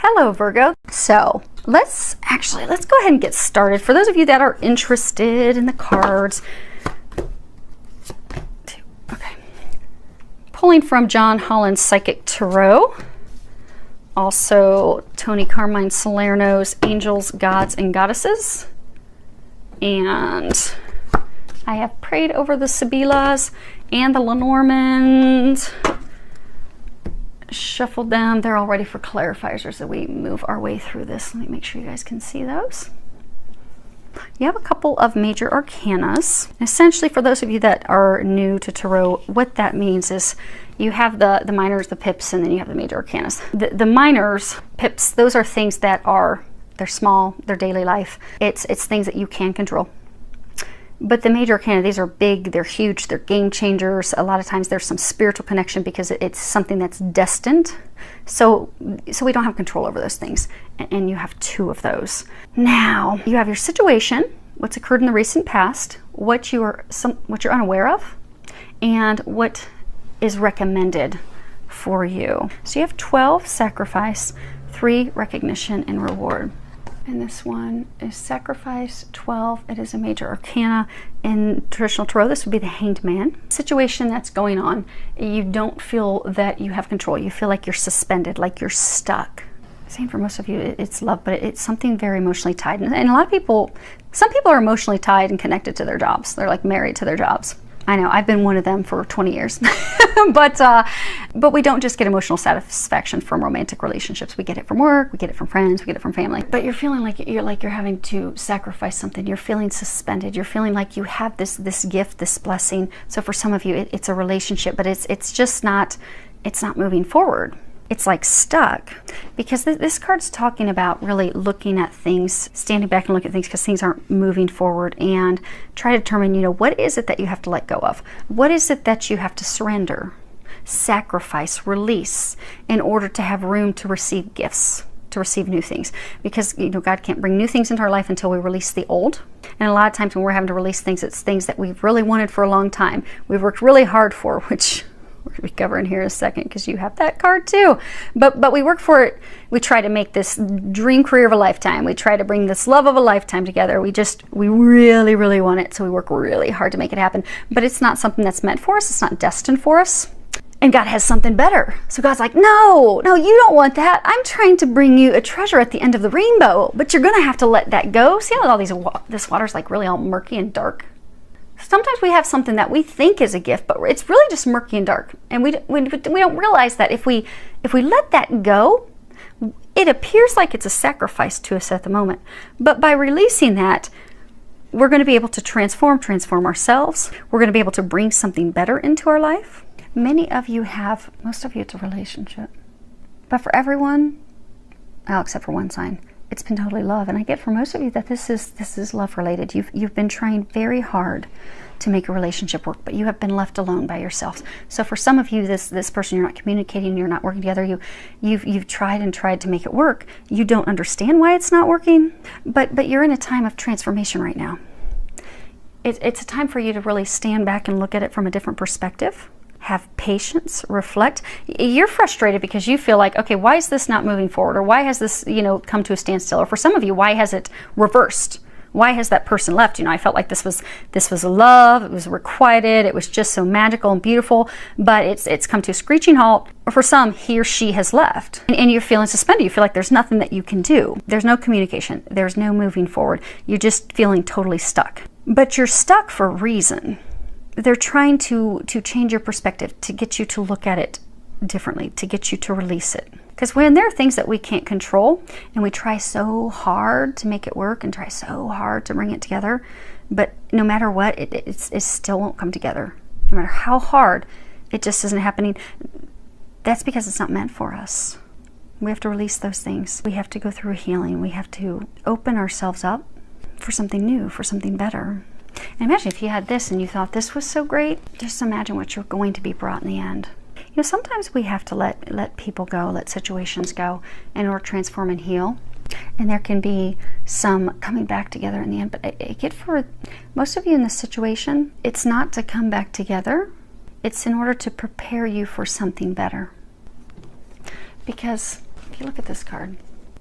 Hello, Virgo. So let's go ahead and get started. For those of you that are interested in the cards, okay, pulling from John Holland's Psychic Tarot, also Tony Carmine Salerno's Angels, Gods, and Goddesses, and I have prayed over the Sibillas and the Lenormands, shuffled them. They're all ready for clarifiers as we move our way through this. Let me make sure you guys can see those. You have a couple of major arcanas. Essentially, for those of you that are new to tarot, what that means is you have the minors, the pips, and then you have the major arcanas. The minors, pips, those are things that they're small, they're daily life. It's things that you can control. But the major arcana, these are big, they're huge, they're game changers. A lot of times there's some spiritual connection because it's something that's destined. So we don't have control over those things. And you have two of those. Now, you have your situation, what's occurred in the recent past, what you're unaware of, and what is recommended for you. So you have 12 sacrifice, 3 recognition and reward. And this one is sacrifice, 12. It is a major arcana. In traditional tarot, this would be the Hanged Man. Situation that's going on, you don't feel that you have control. You feel like you're suspended, like you're stuck. Same for most of you, it's love, but it's something very emotionally tied. And a lot of people, some people are emotionally tied and connected to their jobs. They're like married to their jobs. I know, I've been one of them for 20 years. But we don't just get emotional satisfaction from romantic relationships. We get it from work, we get it from friends, we get it from family. But you're feeling like you're having to sacrifice something. You're feeling suspended. You're feeling like you have this gift, this blessing. So for some of you, it's a relationship, but it's just not, it's not moving forward. It's like stuck, because this card's talking about really looking at things, standing back and looking at things because things aren't moving forward, and try to determine, what is it that you have to let go of? What is it that you have to surrender, sacrifice, release in order to have room to receive gifts, to receive new things? Because, God can't bring new things into our life until we release the old. And a lot of times when we're having to release things, it's things that we've really wanted for a long time. We've worked really hard for, which we're going to be covering here in a second because you have that card too. But we work for it. We try to make this dream career of a lifetime. We try to bring this love of a lifetime together. We really, really want it. So we work really hard to make it happen. But it's not something that's meant for us. It's not destined for us. And God has something better. So God's like, no, you don't want that. I'm trying to bring you a treasure at the end of the rainbow. But you're going to have to let that go. See how this water's like really all murky and dark? Sometimes we have something that we think is a gift, but it's really just murky and dark. And we don't realize that if we let that go, it appears like it's a sacrifice to us at the moment. But by releasing that, we're going to be able to transform ourselves. We're going to be able to bring something better into our life. Most of you, it's a relationship. But for everyone, well, except for one sign, it's been totally love. And I get for most of you that this is love related. You've been trying very hard to make a relationship work, but you have been left alone by yourselves. So for some of you, this person, you're not communicating, you're not working together, you've tried and tried to make it work. You don't understand why it's not working, but you're in a time of transformation right now. It's a time for you to really stand back and look at it from a different perspective. Have patience, reflect. You're frustrated because you feel like, okay, why is this not moving forward? Or why has this, come to a standstill? Or for some of you, why has it reversed? Why has that person left? I felt like this was love. It was requited. It was just so magical and beautiful, but it's come to a screeching halt. Or for some, he or she has left. And you're feeling suspended. You feel like there's nothing that you can do. There's no communication. There's no moving forward. You're just feeling totally stuck. But you're stuck for a reason. They're trying to change your perspective, to get you to look at it differently, to get you to release it. Because when there are things that we can't control, and we try so hard to make it work and try so hard to bring it together, but no matter what, it still won't come together. No matter how hard, it just isn't happening. That's because it's not meant for us. We have to release those things. We have to go through a healing. We have to open ourselves up for something new, for something better. And imagine if you had this and you thought this was so great, just imagine what you're going to be brought in the end. Sometimes we have to let people go, let situations go in order to transform and heal. And there can be some coming back together in the end. But I get for most of you in this situation, it's not to come back together. It's in order to prepare you for something better. Because if you look at this card,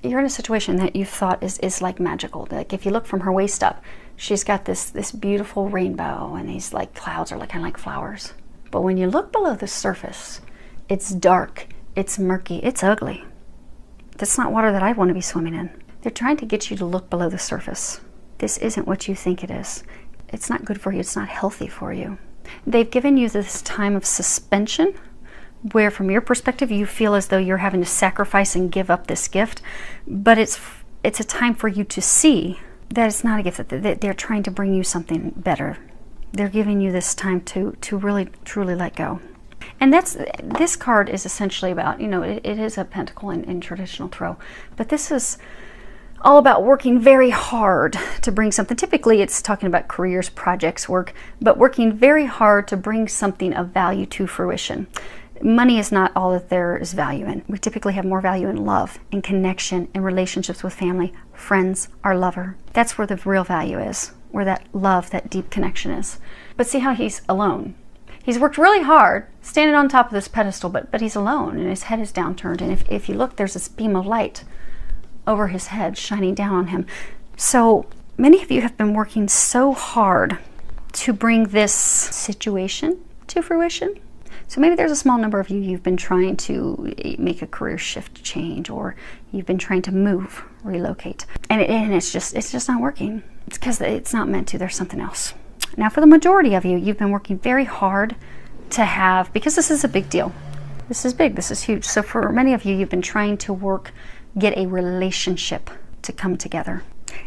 you're in a situation that you thought is like magical. Like if you look from her waist up, she's got this beautiful rainbow, and these like clouds are like kind of like flowers. But when you look below the surface, it's dark, it's murky, it's ugly. That's not water that I want to be swimming in. They're trying to get you to look below the surface. This isn't what you think it is. It's not good for you. It's not healthy for you. They've given you this time of suspension where from your perspective you feel as though you're having to sacrifice and give up this gift, but it's a time for you to see that it's not a gift, that they're trying to bring you something better. They're giving you this time to really truly let go. And this card is essentially about, you know, it is a pentacle in traditional tarot, but this is all about working very hard to bring something. Typically it's talking about careers, projects, work, but working very hard to bring something of value to fruition. Money is not all that there is value in. We typically have more value in love, in connection, in relationships with family, friends, our lover. That's where the real value is, where that love, that deep connection is. But see how he's alone. He's worked really hard, standing on top of this pedestal, but he's alone, and his head is downturned. And if you look, there's this beam of light over his head shining down on him. So many of you have been working so hard to bring this situation to fruition. So maybe there's a small number of you, you've been trying to make a career shift change, or you've been trying to move, relocate, and it's just not working. It's because it's not meant to. There's something else. Now for the majority of you, you've been working very hard to have, because this is a big deal. This is big, this is huge. So for many of you, you've been trying to get a relationship to come together.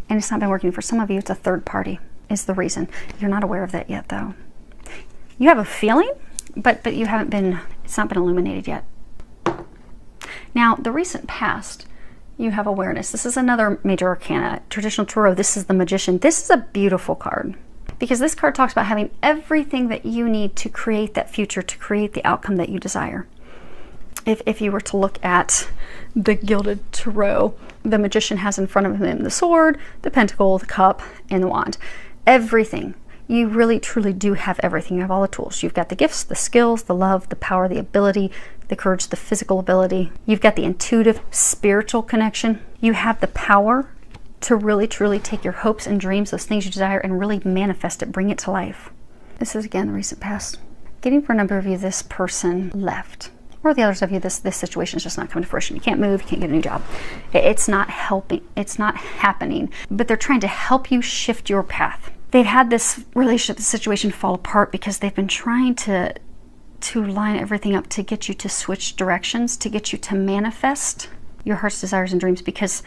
And it's not been working. For some of you, it's a third party is the reason. You're not aware of that yet though. You have a feeling, but you haven't been, it's not been illuminated yet. Now, the recent past, you have awareness. This is another major arcana. Traditional tarot, this is the Magician. This is a beautiful card, because this card talks about having everything that you need to create that future, to create the outcome that you desire. If you were to look at the Gilded Tarot, the Magician has in front of him the sword, the pentacle, the cup, and the wand. Everything. You really truly do have everything. You have all the tools. You've got the gifts, the skills, the love, the power, the ability, the courage, the physical ability. You've got the intuitive, spiritual connection. You have the power to really truly take your hopes and dreams, those things you desire, and really manifest it, bring it to life. This is again the recent past. Getting for a number of you, this person left. Or the others of you, this situation is just not coming to fruition. You can't move, you can't get a new job. It's not helping, it's not happening. But they're trying to help you shift your path. They've had this relationship, this situation fall apart because they've been trying to line everything up to get you to switch directions, to get you to manifest your heart's desires and dreams. Because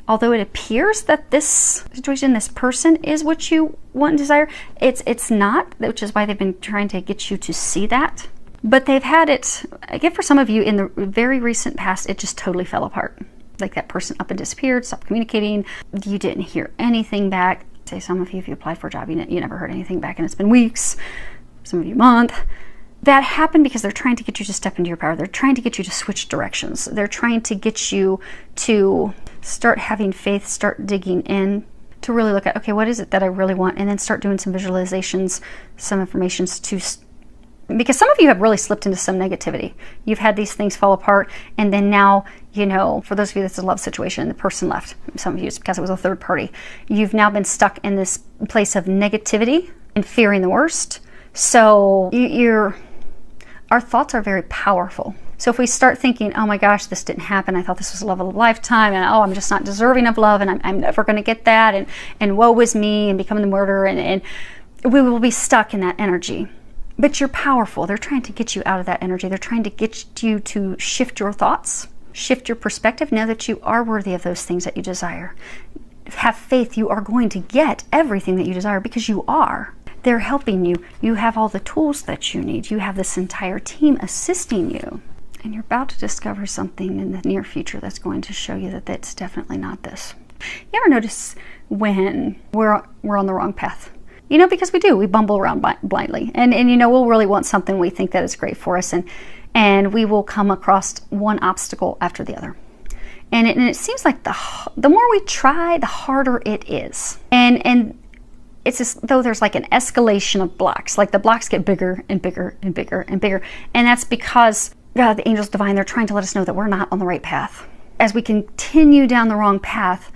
although it appears that this situation, this person is what you want and desire, it's not, which is why they've been trying to get you to see that. But they've had it, again, for some of you in the very recent past, it just totally fell apart. Like that person up and disappeared, stopped communicating. You didn't hear anything back. Say some of you, if you applied for a job, you never heard anything back, and it's been weeks, some of you a month. That happened because they're trying to get you to step into your power. They're trying to get you to switch directions. They're trying to get you to start having faith, start digging in, to really look at, okay, what is it that I really want? And then start doing some visualizations, some affirmations because some of you have really slipped into some negativity. You've had these things fall apart, and then now, you know, for those of you that's a love situation, the person left. Some of you, it's because it was a third party. You've now been stuck in this place of negativity and fearing the worst. So our thoughts are very powerful. So if we start thinking, oh my gosh, this didn't happen, I thought this was a love of a lifetime, and oh, I'm just not deserving of love, and I'm never going to get that, and woe is me, and becoming the murderer, and we will be stuck in that energy. But you're powerful. They're trying to get you out of that energy. They're trying to get you to shift your thoughts, shift your perspective. Know that you are worthy of those things that you desire. Have faith. You are going to get everything that you desire because you are. They're helping you. You have all the tools that you need. You have this entire team assisting you. And you're about to discover something in the near future that's going to show you that that's definitely not this. You ever notice when we're on the wrong path? You know, because we bumble around blindly. And you know, we'll really want something we think that is great for us. And we will come across one obstacle after the other. And it seems like the more we try, the harder it is. And it's as though there's like an escalation of blocks. Like the blocks get bigger and bigger and bigger and bigger. And that's because God, the angels divine, they're trying to let us know that we're not on the right path. as we continue down the wrong path,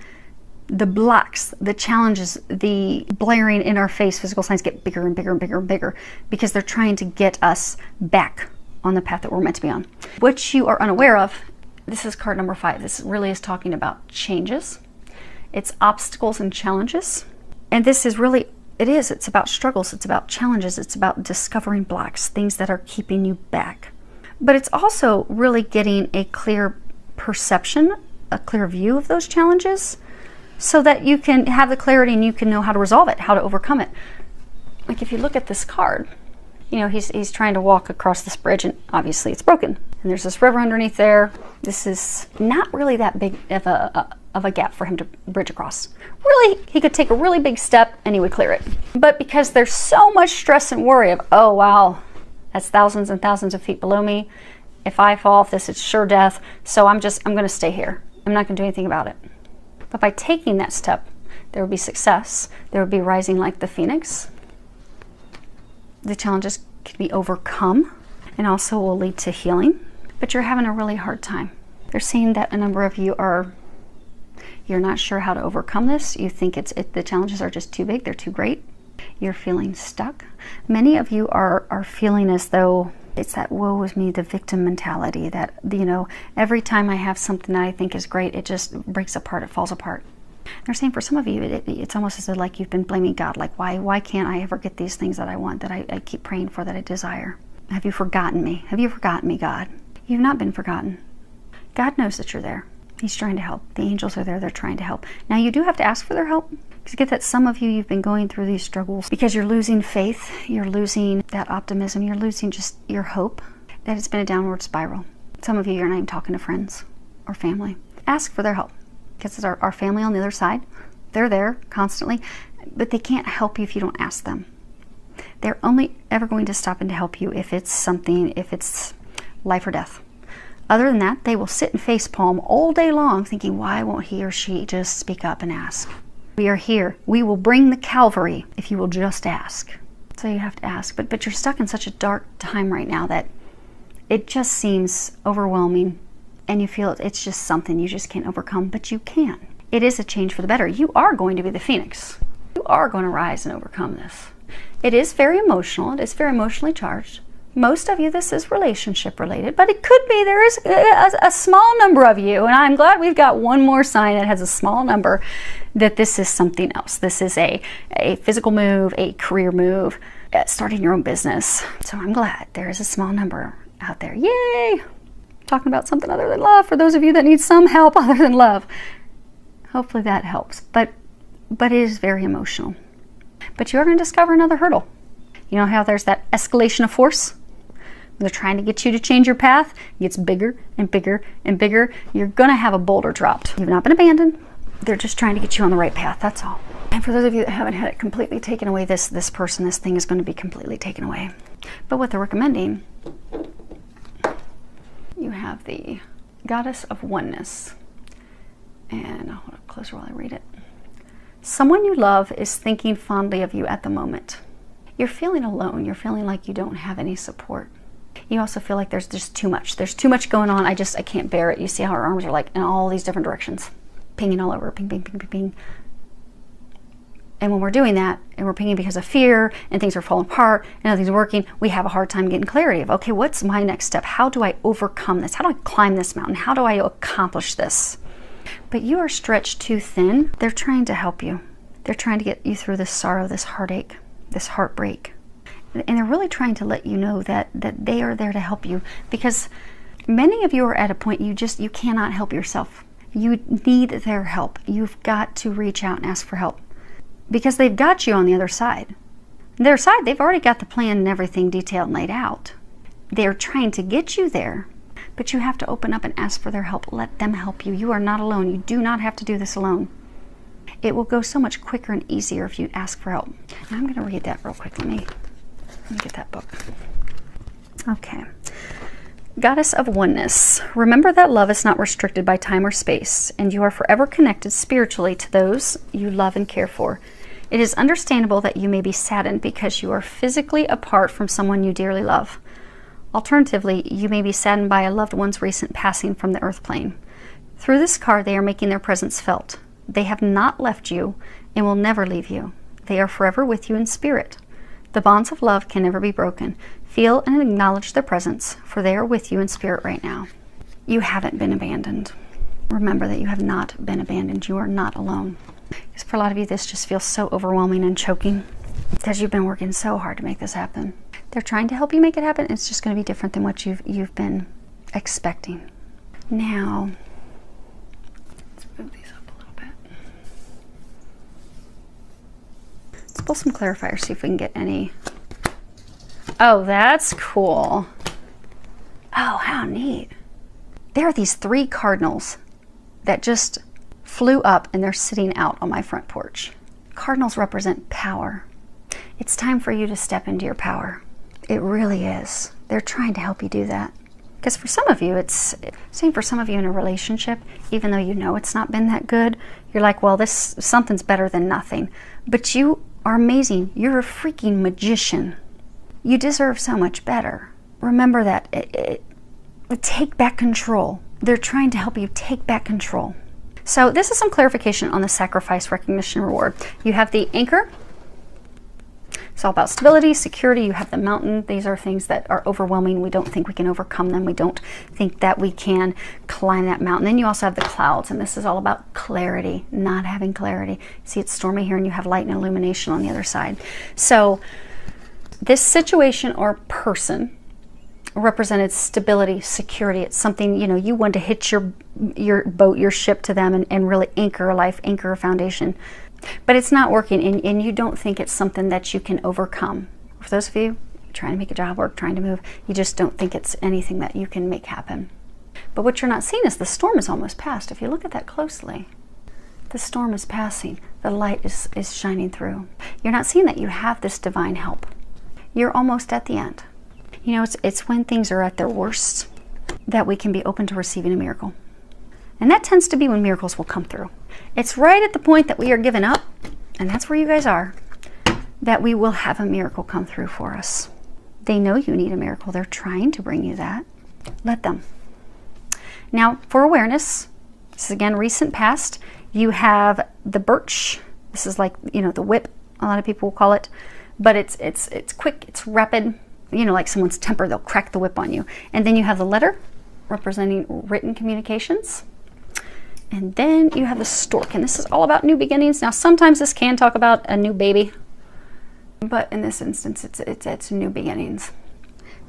the blocks, the challenges, the blaring in our face physical signs get bigger and bigger and bigger and bigger, because they're trying to get us back on the path that we're meant to be on. What you are unaware of, this is card number 5. This really is talking about changes. It's obstacles and challenges. And this is really, it's about struggles, it's about challenges, it's about discovering blocks, things that are keeping you back. But it's also really getting a clear perception, a clear view of those challenges, so that you can have the clarity and you can know how to resolve it, how to overcome it. Like if you look at this card, you know, he's trying to walk across this bridge, and obviously it's broken. And there's this river underneath there. This is not really that big of a gap for him to bridge across. Really, he could take a really big step and he would clear it. But because there's so much stress and worry of, oh wow, that's thousands and thousands of feet below me. If I fall off this, it's sure death. So I'm going to stay here. I'm not going to do anything about it. But by taking that step, there would be success. There would be rising like the phoenix. The challenges can be overcome and also will lead to healing. But you're having a really hard time. They're saying that a number of you you're not sure how to overcome this. You think the challenges are just too big. They're too great. You're feeling stuck. Many of you are feeling as though it's that woe is me, the victim mentality, that, you know, every time I have something that I think is great, it just breaks apart, it falls apart. They're saying for some of you, it's almost as if like you've been blaming God, like why can't I ever get these things that I want, that I keep praying for, that I desire? Have you forgotten me? Have you forgotten me, God? You've not been forgotten. God knows that you're there. He's trying to help. The angels are there. They're trying to help. Now, you do have to ask for their help. Because get that some of you've been going through these struggles because you're losing faith. You're losing that optimism. You're losing just your hope. That it's been a downward spiral. Some of you, you're not even talking to friends or family. Ask for their help. Because it's our family on the other side. They're there constantly. But they can't help you if you don't ask them. They're only ever going to stop in to help you if it's something, if it's life or death. Other than that, they will sit and facepalm all day long thinking, why won't he or she just speak up and ask? We are here. We will bring the Calvary if you will just ask. So you have to ask. But you're stuck in such a dark time right now that it just seems overwhelming and you feel it's just something you just can't overcome, but you can. It is a change for the better. You are going to be the phoenix. You are going to rise and overcome this. It is very emotional. It is very emotionally charged. Most of you, this is relationship related, but it could be there is a small number of you, and I'm glad we've got one more sign that has a small number, that this is something else. This is a physical move, a career move, starting your own business. So I'm glad there is a small number out there. Yay! Talking about something other than love for those of you that need some help other than love. Hopefully that helps, but it is very emotional. But you are going to discover another hurdle. You know how there's that escalation of force? They're trying to get you to change your path. It gets bigger and bigger and bigger. You're going to have a boulder dropped. You've not been abandoned. They're just trying to get you on the right path. That's all. And for those of you that haven't had it completely taken away, this person, this thing is going to be completely taken away. But what they're recommending, you have the Goddess of Oneness. And I'll hold it closer while I read it. Someone you love is thinking fondly of you at the moment. You're feeling alone. You're feeling like you don't have any support. You also feel like there's just too much. There's too much going on. I can't bear it. You see how our arms are like in all these different directions. Pinging all over. Ping, ping, ping, ping, ping. And when we're doing that, and we're pinging because of fear, and things are falling apart, and nothing's working, we have a hard time getting clarity of, okay, what's my next step? How do I overcome this? How do I climb this mountain? How do I accomplish this? But you are stretched too thin. They're trying to help you. They're trying to get you through this sorrow, this heartache, this heartbreak. And they're really trying to let you know that they are there to help you, because many of you are at a point you cannot help yourself. You need their help. You've got to reach out and ask for help, because they've got you on the other side. Their side, they've already got the plan and everything detailed and laid out. They're trying to get you there, but you have to open up and ask for their help. Let them help you. You are not alone. You do not have to do this alone. It will go so much quicker and easier if you ask for help. And I'm going to read that real quick. Let me get that book. Okay. Goddess of Oneness. Remember that love is not restricted by time or space, and you are forever connected spiritually to those you love and care for. It is understandable that you may be saddened because you are physically apart from someone you dearly love. Alternatively, you may be saddened by a loved one's recent passing from the earth plane. Through this card, they are making their presence felt. They have not left you and will never leave you. They are forever with you in spirit. The bonds of love can never be broken. Feel and acknowledge their presence, for they are with you in spirit right now. You haven't been abandoned. Remember that you have not been abandoned. You are not alone. Because for a lot of you, this just feels so overwhelming and choking because you've been working so hard to make this happen. They're trying to help you make it happen. It's just going to be different than what you've been expecting. Now, let's move these up a little bit. Let's pull some clarifiers, see if we can get any. Oh, that's cool. Oh, how neat. There are these 3 cardinals that just flew up and they're sitting out on my front porch. Cardinals represent power. It's time for you to step into your power. It really is. They're trying to help you do that. Because for some of you, it's same for some of you in a relationship, even though you know it's not been that good, you're like, well, something's better than nothing. But you are amazing. You're a freaking magician. You deserve so much better. Remember that. Take back control. They're trying to help you take back control. So this is some clarification on the sacrifice, recognition, reward. You have the anchor. It's all about stability, security. You have the mountain. These are things that are overwhelming. We don't think we can overcome them. We don't think that we can climb that mountain. Then you also have the clouds, and this is all about clarity, not having clarity. See, it's stormy here, and you have light and illumination on the other side. So this situation or person represented stability, security. It's something, you want to hitch your boat, your ship to them and really anchor a life, anchor a foundation. But it's not working, and you don't think it's something that you can overcome. For those of you trying to make a job work, trying to move, you just don't think it's anything that you can make happen. But what you're not seeing is the storm is almost past. If you look at that closely, the storm is passing. The light is shining through. You're not seeing that you have this divine help. You're almost at the end. It's when things are at their worst that we can be open to receiving a miracle. And that tends to be when miracles will come through. It's right at the point that we are giving up, and that's where you guys are, that we will have a miracle come through for us. They know you need a miracle. They're trying to bring you that. Let them. Now, for awareness, this is again recent past, you have the birch. This is like, the whip, a lot of people will call it. But it's quick, it's rapid. Like someone's temper, they'll crack the whip on you. And then you have the letter, representing written communications. And then you have the stork, and this is all about new beginnings. Now, sometimes this can talk about a new baby, but in this instance, it's new beginnings.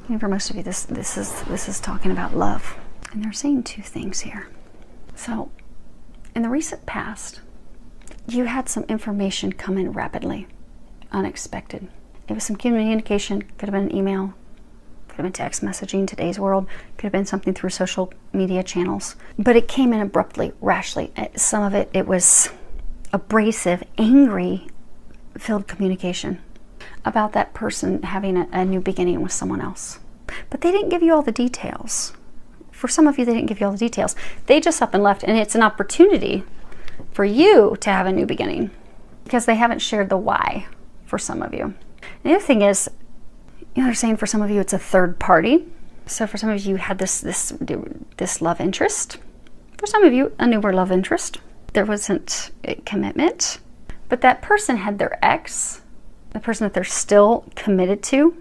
And for most of you, this is talking about love. And they're saying 2 things here. So, in the recent past, you had some information come in rapidly, unexpected. It was some communication, could have been an email, could have been text messaging, today's world, could have been something through social media channels. But it came in abruptly, rashly. Some of it was abrasive, angry-filled communication about that person having a new beginning with someone else. But they didn't give you all the details. For some of you, they didn't give you all the details. They just up and left, and it's an opportunity for you to have a new beginning because they haven't shared the why for some of you. The other thing is, they're saying for some of you it's a third party. So for some of you had this love interest. For some of you, a newer love interest. There wasn't a commitment, but that person had their ex, the person that they're still committed to,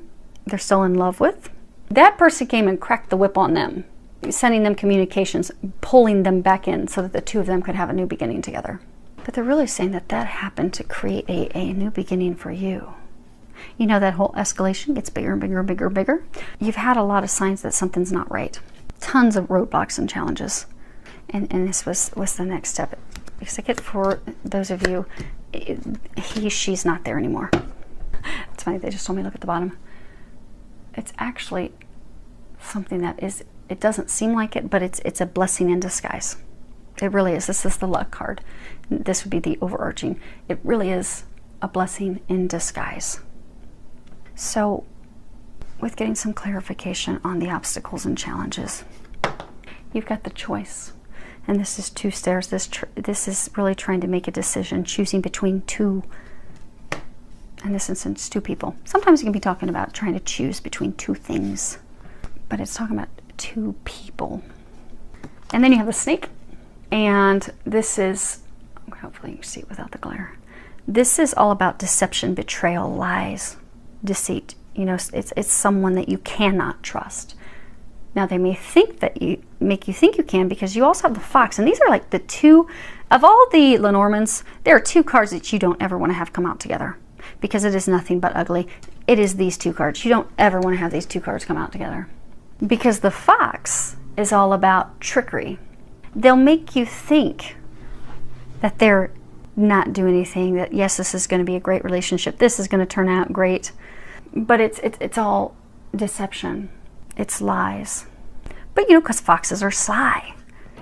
they're still in love with. That person came and cracked the whip on them, sending them communications, pulling them back in so that the 2 of them could have a new beginning together. But they're really saying that happened to create a new beginning for you. That whole escalation gets bigger and bigger and bigger and bigger. You've had a lot of signs that something's not right. Tons of roadblocks and challenges. And this was the next step. Because I get for those of you, she's not there anymore. It's funny, they just told me look at the bottom. It's actually something that is, it doesn't seem like it, but it's a blessing in disguise. It really is. This is the luck card. This would be the overarching. It really is a blessing in disguise. So, with getting some clarification on the obstacles and challenges, you've got the choice. And this is 2 stairs. This is really trying to make a decision, choosing between 2, in this instance, 2 people. Sometimes you can be talking about trying to choose between 2 things, but it's talking about 2 people. And then you have the snake. And this is, hopefully you can see it without the glare. This is all about deception, betrayal, lies, deceit. You know, it's someone that you cannot trust. Now they may think that make you think you can, because you also have the Fox, and these are like the two of all the Lenormands. There are two cards that you don't ever want to have come out together, because it is nothing but ugly. It is these two cards. You don't ever want to have these two cards come out together, because the Fox is all about trickery. They'll make you think that they're not doing anything, that yes, this is going to be a great relationship, this is going to turn out great, but it's all deception. It's lies. But you know, because foxes are sly,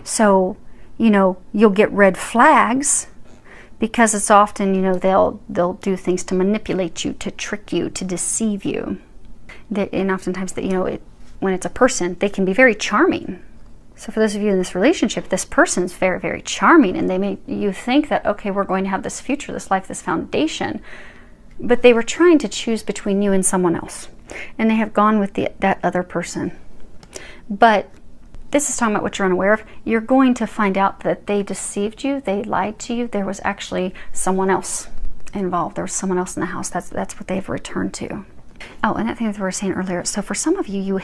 so you know, you'll get red flags, because it's often, you know, they'll do things to manipulate you, to trick you, to deceive you. And oftentimes, that, you know, when it's a person, they can be very charming. So for those of you in this relationship, this person's very, very charming, and they make you think that, okay, we're going to have this future, this life, this foundation. But they were trying to choose between you and someone else, and they have gone with that other person. But this is talking about what you're unaware of. You're going to find out that they deceived you, they lied to you. There was actually someone else involved. There was someone else in the house. That's what they've returned to. Oh, and that thing that we were saying earlier. So for some of you,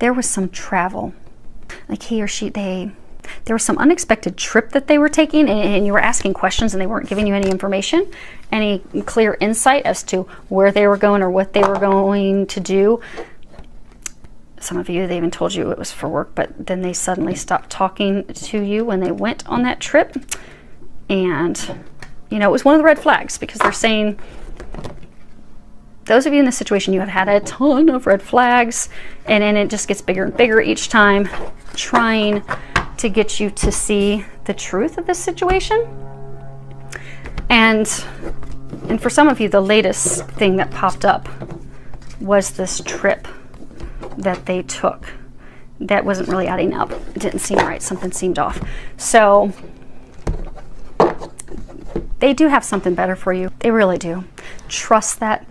there was some travel. Like he or she, there was some unexpected trip that they were taking, and you were asking questions and they weren't giving you any information, any clear insight as to where they were going or what they were going to do. Some of you, they even told you it was for work, but then they suddenly stopped talking to you when they went on that trip. And, you know, it was one of the red flags, because they're saying, those of you in this situation, you have had a ton of red flags, and then it just gets bigger and bigger each time, trying to get you to see the truth of this situation. And for some of you, the latest thing that popped up was this trip that they took that wasn't really adding up. It didn't seem right. Something seemed off. So they do have something better for you. They really do. Trust that.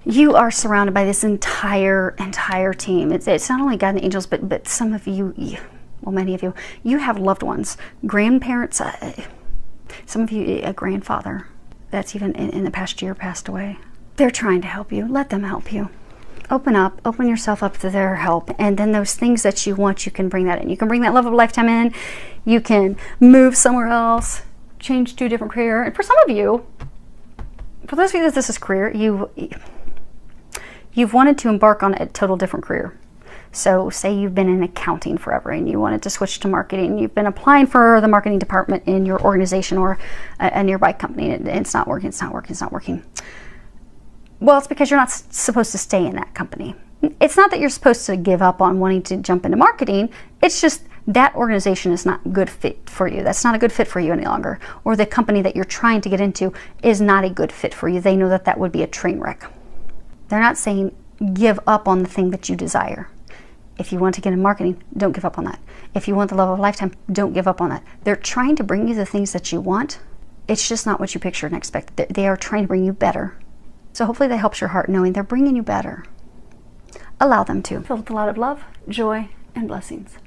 You are surrounded by this entire team. It's not only God and angels, but some of you, well, many of you, you have loved ones, grandparents, some of you, a grandfather that's even in the past year passed away. They're trying to help you. Let them help you. Open up, open yourself up to their help, and then those things that you want, you can bring that in. You can bring that love of a lifetime in. You can move somewhere else, change to a different career. And for some of you, for those of you that this is career, you've wanted to embark on a total different career. So say you've been in accounting forever and you wanted to switch to marketing. You've been applying for the marketing department in your organization or a nearby company, and it's not working, it's not working, it's not working. Well, it's because you're not supposed to stay in that company. It's not that you're supposed to give up on wanting to jump into marketing. It's just that organization is not a good fit for you. That's not a good fit for you any longer. Or the company that you're trying to get into is not a good fit for you. They know that that would be a train wreck. They're not saying give up on the thing that you desire. If you want to get in marketing, don't give up on that. If you want the love of a lifetime, don't give up on that. They're trying to bring you the things that you want. It's just not what you pictured and expected. They are trying to bring you better. So hopefully that helps your heart, knowing they're bringing you better. Allow them to. Filled with a lot of love, joy, and blessings.